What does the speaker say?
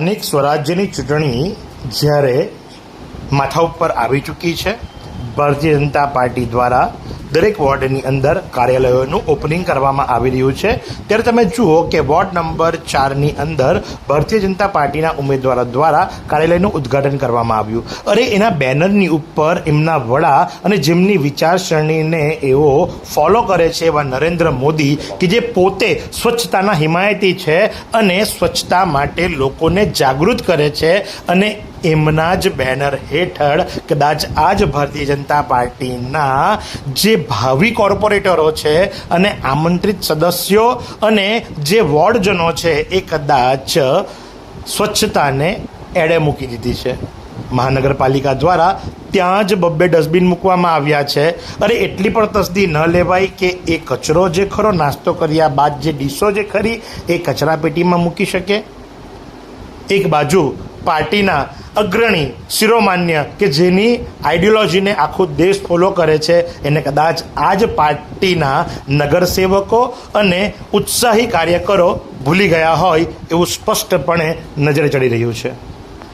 અનેક સ્વરાજ્યની ચૂંટણી જ્યારે માથા ઉપર આવી ચૂકી છે, ભારતીય જનતા પાર્ટી દ્વારા દરેક વોર્ડની અંદર કાર્યાલયોનું ઓપનિંગ કરવામાં આવી રહ્યું છે, ત્યારે તમે જુઓ કે વોર્ડ નંબર 4ની અંદર ભારતીય જનતા પાર્ટીના ઉમેદવારો દ્વારા કાર્યાલયનું ઉદ્ઘાટન કરવામાં આવ્યું. અરે એના બેનરની ઉપર એમના વડા અને જેમની વિચારસરણીને એવો ફોલો કરે છે એવા નરેન્દ્ર મોદી, કે જે પોતે સ્વચ્છતાના હિમાયતી છે અને સ્વચ્છતા માટે લોકોને જાગૃત કરે છે, અને એમના જ બેનર હેઠળ કદાચ આ જ ભારતીય જનતા પાર્ટીના જે ભાવિ કોર્પોરેટરો છે અને આમંત્રિત સદસ્યો અને જે વોર્ડજનો છે એ કદાચ સ્વચ્છતાને એડે મૂકી દીધી છે. મહાનગરપાલિકા દ્વારા ત્યાં જ 2 ડસ્ટબિન મૂકવામાં આવ્યા છે. અરે એટલી પણ તસદી ન લેવાય કે એ કચરો જે ખરો નાસ્તો કર્યા બાદ જે ડીશો જે ખરી એ કચરા પેટીમાં મૂકી શકે. એક બાજુ પાર્ટીના અગ્રણી શિરોમાન્ય કે જેની આઈડિયોલોજીને આખો દેશ ફોલો કરે છે, એને કદાચ આ જ પાર્ટીના નગરસેવકો અને ઉત્સાહી કાર્યકરો ભૂલી ગયા હોય એવું સ્પષ્ટપણે નજરે ચડી રહ્યું છે.